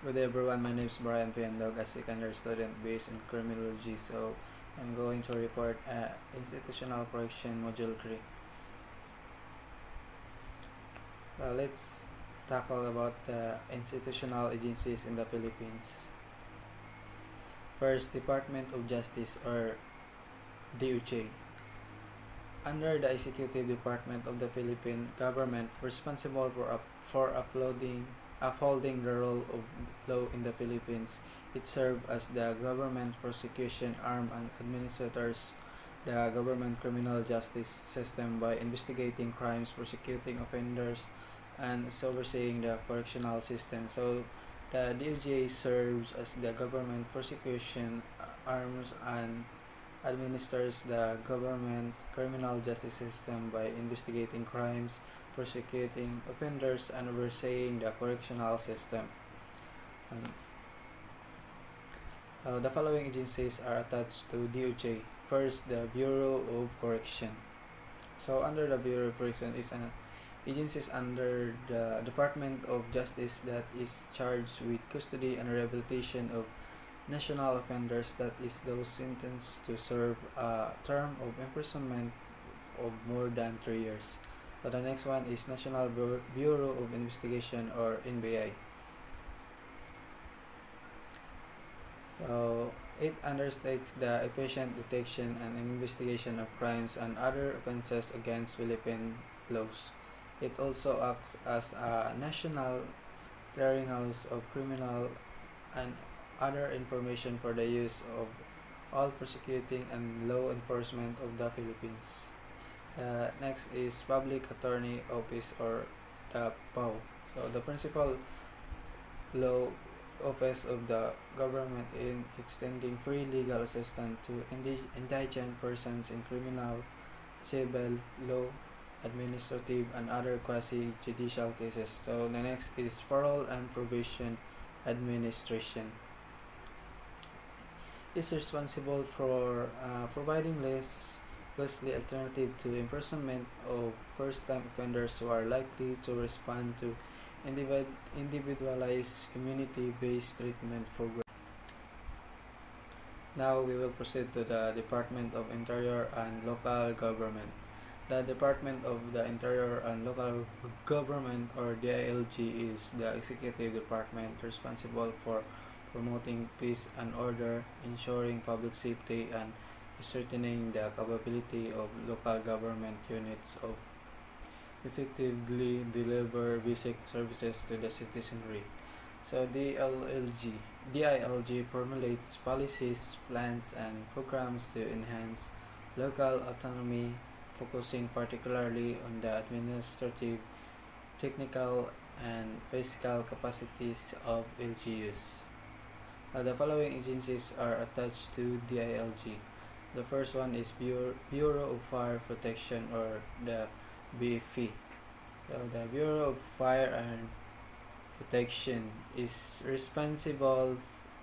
Good day everyone, my name is Brian Piandog, a second year student based in criminology. So I'm going to report institutional correction module 3. Let's tackle about the institutional agencies in the Philippines. First, Department of Justice or DOJ. Under the Executive Department of the Philippine government responsible for upholding the rule of law in the Philippines, it served as the government prosecution arm and administers the government criminal justice system by investigating crimes, prosecuting offenders, and overseeing the correctional system. So the DOJ serves as the government prosecution arms and administers the government criminal justice system by investigating crimes, prosecuting offenders, and overseeing the correctional system. The following agencies are attached to DOJ. First, the Bureau of Correction. So under the Bureau of Correction is an agencies under the Department of Justice that is charged with custody and rehabilitation of national offenders, that is those sentenced to serve a term of imprisonment of more than 3 years. So the next one is National Bureau of Investigation or NBI. So it undertakes the efficient detection and investigation of crimes and other offenses against Philippine laws. It also acts as a national clearinghouse of criminal and other information for the use of all prosecuting and law enforcement of the Philippines. Next is Public Attorney Office or the PAO. So the principal law office of the government in extending free legal assistance to indigent persons in criminal, civil, law, administrative, and other quasi-judicial cases. So the next is Parole and Probation Administration. Is responsible for providing lessly alternative to imprisonment of first-time offenders who are likely to respond to individualized community-based treatment program. Now we will proceed to the Department of Interior and Local Government. The Department of the Interior and Local Government or DILG is the executive department responsible for promoting peace and order, ensuring public safety, and ascertaining the capability of local government units of effectively deliver basic services to the citizenry. So DILG formulates policies, plans, and programs to enhance local autonomy, focusing particularly on the administrative, technical, and physical capacities of LGUs. The following agencies are attached to DILG. The first one is Bureau of Fire Protection or the BFP. So the Bureau of Fire and Protection is responsible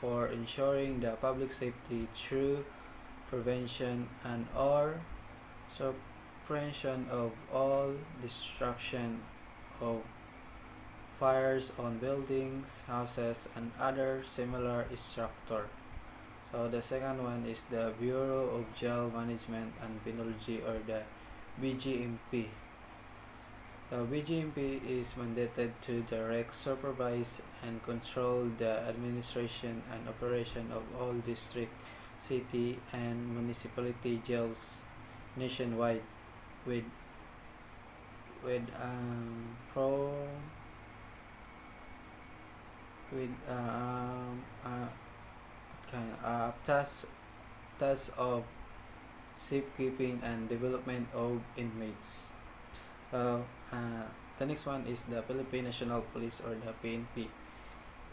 for ensuring the public safety through prevention and or suppression of all destruction of fires on buildings, houses, and other similar structure. So the second one is the Bureau of Jail Management and Penology or the BGMP. The BGMP is mandated to direct, supervise, and control the administration and operation of all district, city, and municipality jails nationwide with task of safekeeping and development of inmates. The next one is the Philippine National Police or the PNP.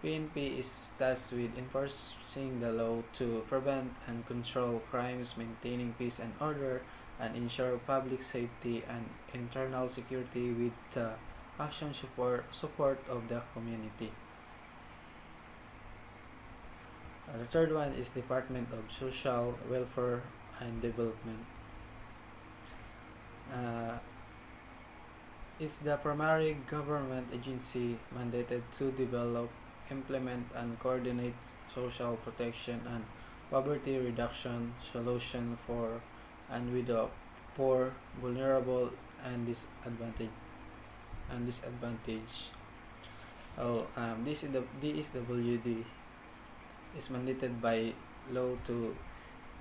PNP is tasked with enforcing the law to prevent and control crimes, maintaining peace and order, and ensure public safety and internal security with the action support of the community. The third one is Department of Social Welfare and Development. It's the primary government agency mandated to develop implement and coordinate social protection and poverty reduction solution for and with the poor, vulnerable, and disadvantaged. This is the DSWD is mandated by law to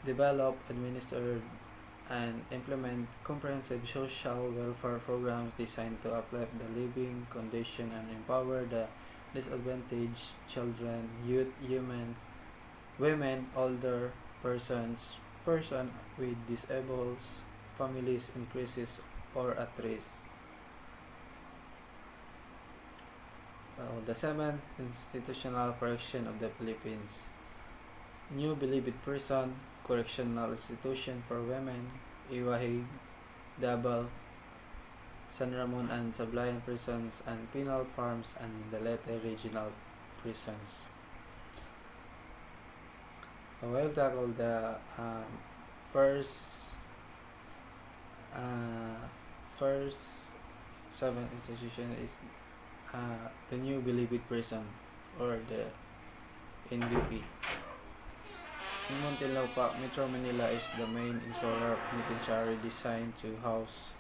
develop, administer, and implement comprehensive social welfare programs designed to uplift the living condition and empower the disadvantaged children, youth, women, older persons, person with disabled families increases or at risk. The seventh institutional correction of the Philippines. New Bilibid Prison, Correctional Institution for Women, Iwahig, Davao, San Ramon and Sablayan prisons, and penal farms and the Leyte regional prisons. I will tackle the first first seven institution is the New Bilibid Prison or the NBP. In Muntinlupa, Metro Manila is the main insular penitentiary designed to house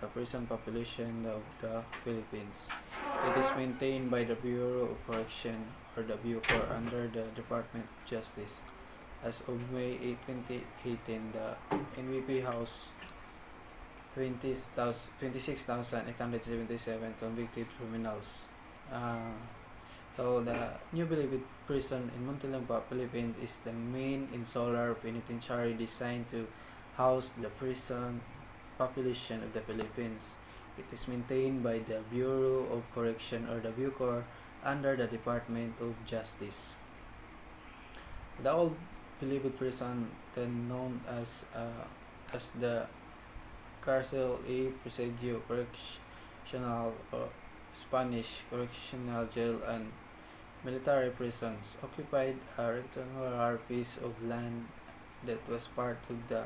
the prison population of the Philippines. It is maintained by the Bureau of Correction or the BUCOR under the Department of Justice. As of May 8, 2018, the NBP housed 26,877 convicted criminals. So the New Bilibid Prison in Muntinlupa, Philippines is the main insular penitentiary designed to house the prison population of the Philippines. It is maintained by the Bureau of Correction or the BUCOR under the Department of Justice. The old Bilibid Prison, then known as the Cárcel y Presidio Correccional or Spanish Correctional Jail and military prisons, occupied a rectangular piece of land that was part of the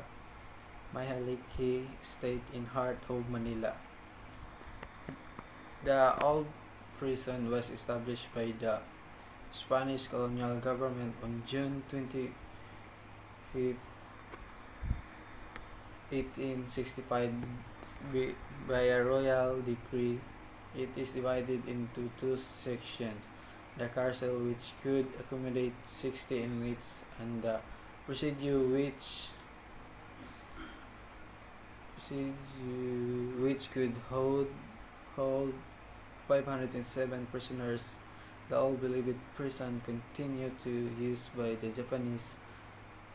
Mahaliki estate in heart of Manila. The old prison was established by the Spanish colonial government on June 25, 1865 by a royal decree. It is divided into two sections: the Cárcel, which could accommodate 60 inmates, and the Presidio, which could hold 507 prisoners. The old Bilibid prison continued to use by the Japanese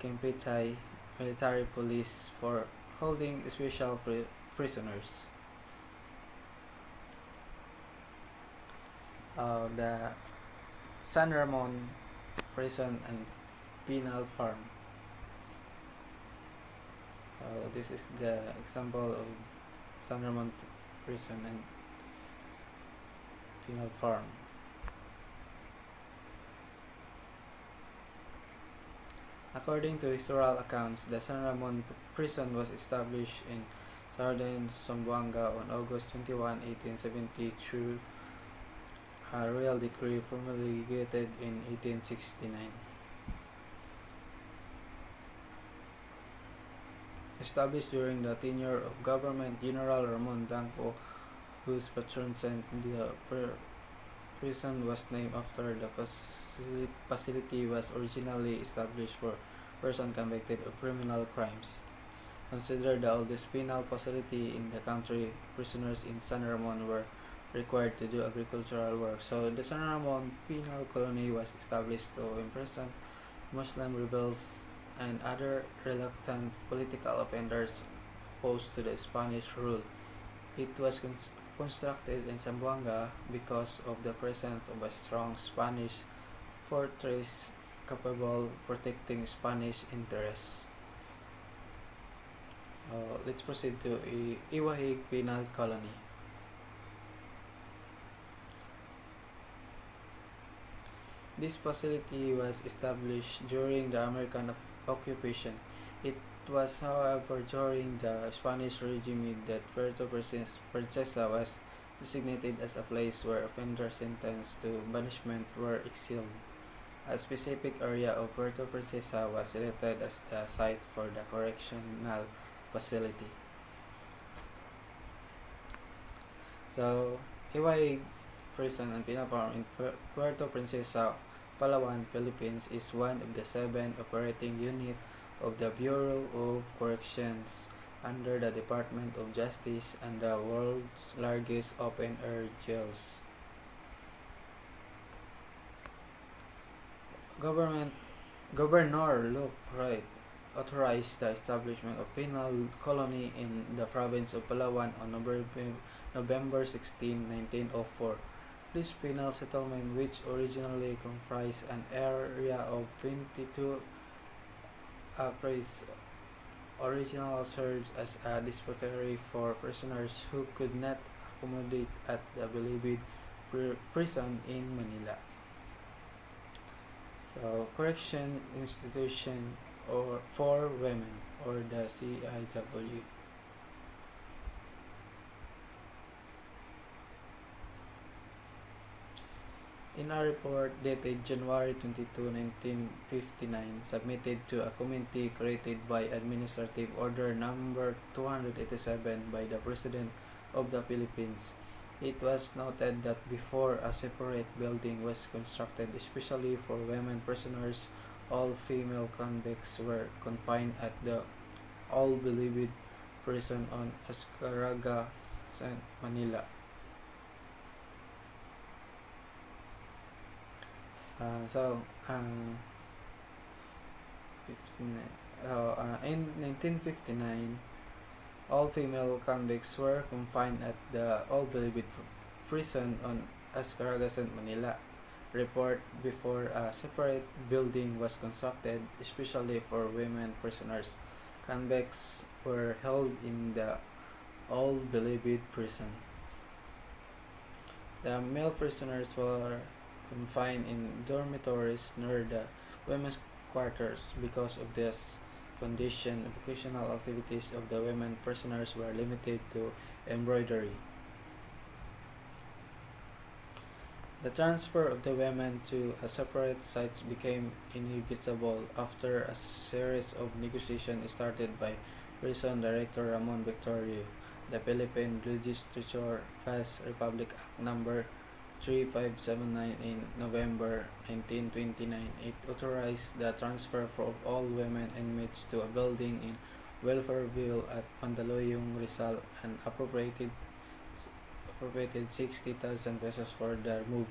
Kempeitai military police for holding special prisoners. The San Ramon Prison and Penal Farm. This is the example of San Ramon Prison and Penal Farm. According to historical accounts, the San Ramon Prison was established in southern Zamboanga on August 21, 1870 through a royal decree promulgated in 1869. Established during the tenure of Government General Ramon Blanco, whose patron saint the prison was named after. The facility was originally established for persons convicted of criminal crimes. Considered the oldest penal facility in the country, prisoners in San Ramon were required to do agricultural work. So the San Ramon Penal Colony was established to imprison Muslim rebels and other reluctant political offenders opposed to the Spanish rule. It was constructed in Zamboanga because of the presence of a strong Spanish fortress capable of protecting Spanish interests. Let's proceed to Iwahig Penal Colony. This facility was established during the American occupation. It was, however, during the Spanish regime that Puerto Princesa was designated as a place where offenders sentenced to banishment were exiled. A specific area of Puerto Princesa was selected as the site for the correctional facility. So, Iway Prison and Penal Farm in Puerto Princesa, Palawan, Philippines is one of the 7 operating units of the Bureau of Corrections under the Department of Justice and the world's largest open-air jails. Governor Luke Wright authorized the establishment of penal colony in the province of Palawan on November 16, 1904. This penal settlement, which originally comprised an area of 22 acres, originally served as a depository for prisoners who could not accommodate at the Bilibid prison in Manila. So, Correction Institution for Women, or the CIW. In a report dated January 22, 1959, submitted to a committee created by Administrative Order Number 287 by the President of the Philippines, it was noted that before a separate building was constructed especially for women prisoners, all female convicts were confined at the all-Bilibid prison on Escaraga, Manila. In 1959, all female convicts were confined at the all-Bilibid prison on Escaraga, Manila. Report before a separate building was constructed especially for women prisoners. Convicts were held in the all-Bilibid prison. The male prisoners were confined in dormitories near the women's quarters. Because of this condition, vocational activities of the women prisoners were limited to embroidery. The transfer of the women to a separate sites became inevitable after a series of negotiations started by Prison Director Ramon Victorio. The Philippine Legislature passed Republic Act No. 3579 in November 1929. It authorized the transfer of all women inmates to a building in Welfareville at Mandaluyong, Rizal, and appropriated 60,000 pesos for their move.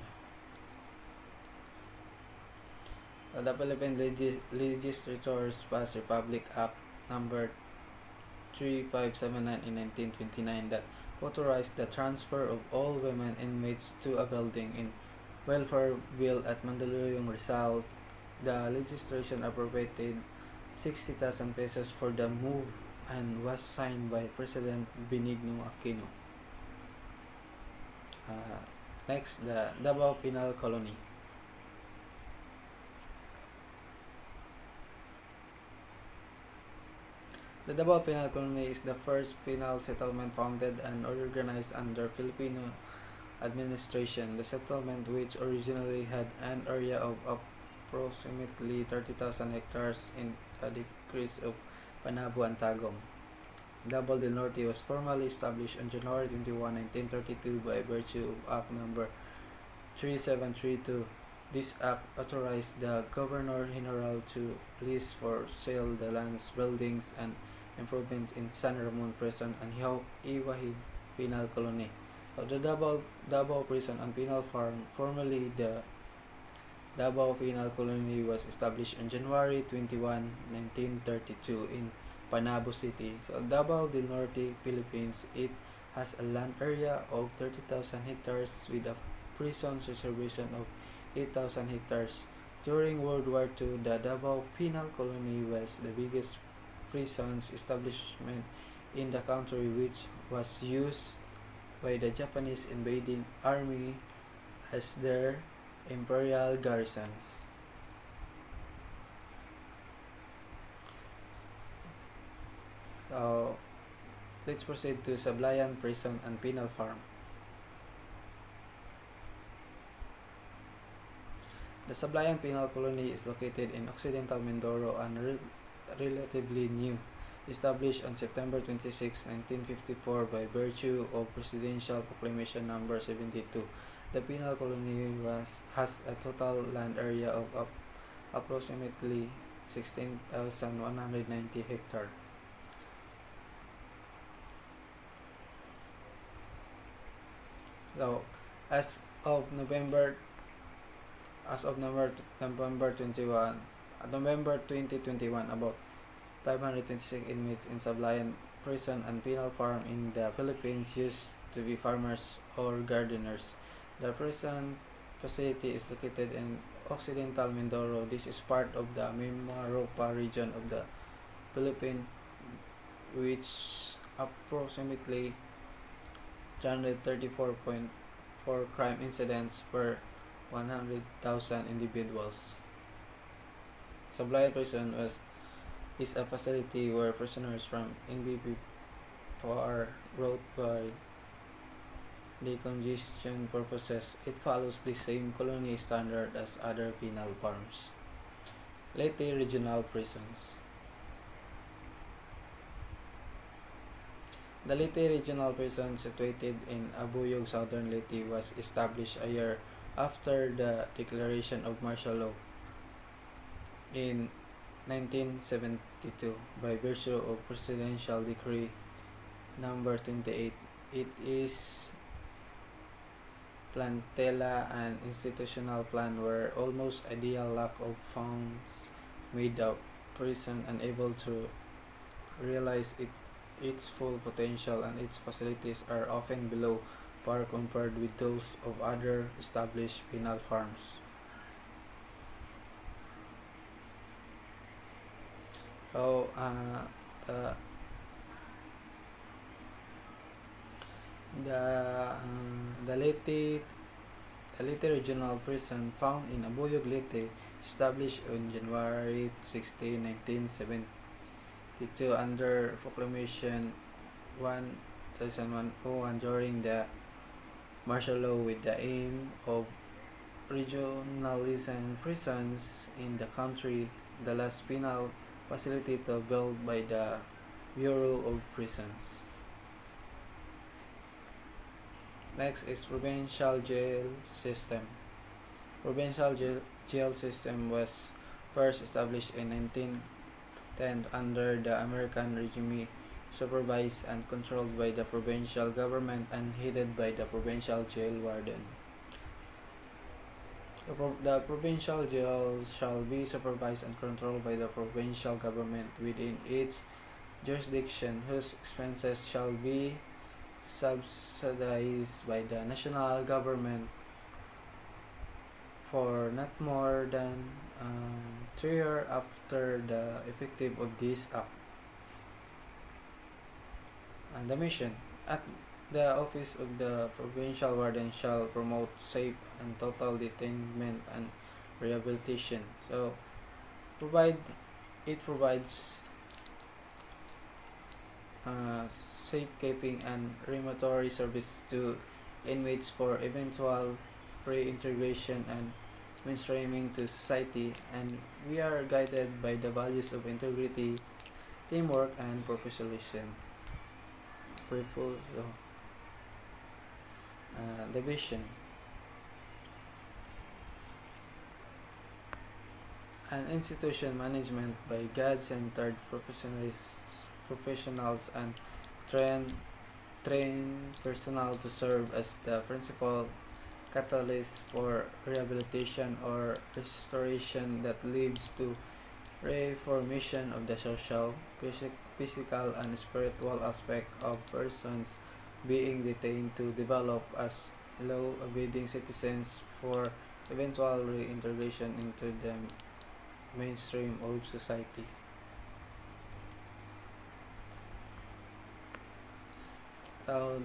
The Philippine Legislatures passed Republic Act No. 3579 in 1929 that authorized the transfer of all women inmates to a building in Welfareville at Mandaluyong, Rizal. The legislation appropriated 60,000 pesos for the move and was signed by President Benigno Aquino. Next, the Davao Penal Colony. The Davao Penal Colony is the first penal settlement founded and organized under Filipino administration. The settlement, which originally had an area of approximately 30,000 hectares in the decrees of Panabo and Tagum. Davao del Norte was formally established on January 21, 1932 by virtue of Act No. 3732. This act authorized the Governor-General to lease for sale the lands, buildings, and improvements in San Ramon Prison and Iwahid Penal Colony. The Davao Prison and Penal Farm, formerly the Davao Penal Colony, was established on January 21, 1932 in Panabo City. So Davao del Norte, Philippines, it has a land area of 30,000 hectares with a prison reservation of 8,000 hectares. During World War II, the Davao Penal Colony was the biggest prisons establishment in the country, which was used by the Japanese invading army as their imperial garrisons. So, let's proceed to Sablayan Prison and Penal Farm. The Sablayan Penal Colony is located in Occidental Mindoro and relatively new, established on September 26, 1954 by virtue of Presidential Proclamation Number 72. The penal colony has a total land area of approximately 16,190 hectares. So, as of November as of November 21, November 2021, about 526 inmates in Sablayan Prison and Penal Farm in the Philippines used to be farmers or gardeners. The prison facility is located in Occidental Mindoro. This is part of the Mimaropa region of the Philippines, which approximately 334.4 crime incidents per 100,000 individuals. Sablayan Prison is a facility where prisoners from NBP are brought by decongestion purposes. It follows the same colony standard as other penal farms. Leyte Regional Prisons. The Leyte Regional Prison, situated in Abuyog, Southern Leyte, was established a year after the declaration of martial law in 1972 by virtue of Presidential Decree Number 28. It is plantella and institutional plan were almost ideal. Lack of funds made the prison unable to realize its full potential, and its facilities are often below par compared with those of other established penal farms. So, the the uh, the Leyte the Leyte Regional Prison, found in Abuyog, Leyte, established on January 16, 1972 under Proclamation 1001 during the martial law, with the aim of regionalizing prisons in the country. The last penal facility to built by the Bureau of Prisons. Next is provincial jail system. Provincial jail system was first established in 1910 under the American regime, supervised and controlled by the provincial government and headed by the provincial jail warden. The provincial jail shall be supervised and controlled by the provincial government within its jurisdiction, whose expenses shall be subsidized by the national government for not more than 3 years after the effective of this act. And the mission at the office of the provincial warden shall promote safe and total detainment and rehabilitation. So, it provides safekeeping and reformatory service to inmates for eventual reintegration and mainstreaming to society, and we are guided by the values of integrity, teamwork, and professionalism. Division. An institution management by God-centered professionals and trained personnel to serve as the principal catalyst for rehabilitation or restoration that leads to reformation of the social, physical, and spiritual aspect of persons being detained to develop as law-abiding citizens for eventual reintegration into the mainstream of society. So,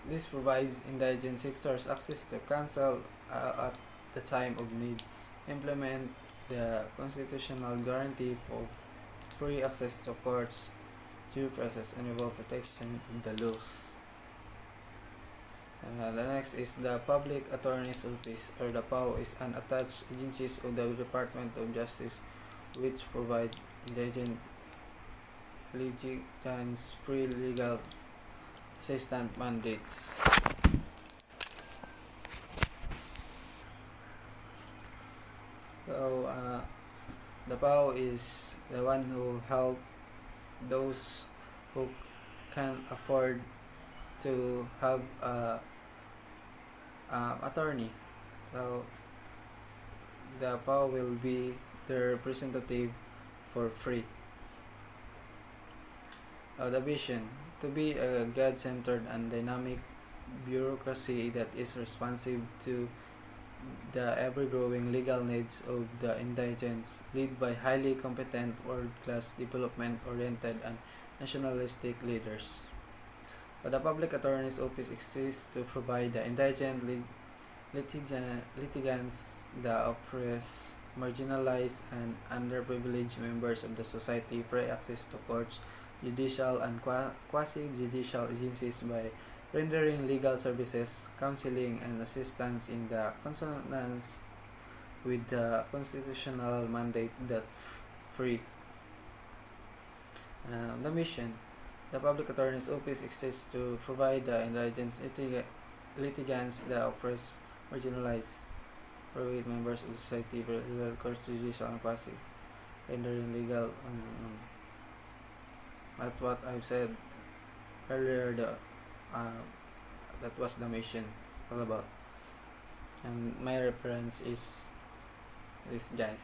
this provides indigent sectors access to counsel at the time of need, implement the constitutional guarantee for free access to courts, due process, and equal protection of the laws. The next is the Public Attorney's Office, or the PAO, is an attached agency of the Department of Justice which provide litigants free legal assistance mandates. So, the PAO is the one who help those who can afford to have attorney. So the PAO will be the representative for free. The vision: to be a God-centered and dynamic bureaucracy that is responsive to the ever-growing legal needs of the indigents, led by highly competent, world-class, development-oriented, and nationalistic leaders. The Public Attorney's Office exists to provide the indigent litigants, the oppressed, marginalized, and underprivileged members of the society free access to courts, judicial, and quasi-judicial agencies by rendering legal services, counseling, and assistance in the consonance with the constitutional mandate that free. The mission: the Public Attorney's Office exists to provide the indigent litigants, the oppressed, marginalized, private members of the society, legal courts, judicial, and quasi rendering legal. That's what I've said earlier. That was the mission all about, and my reference is this, guys.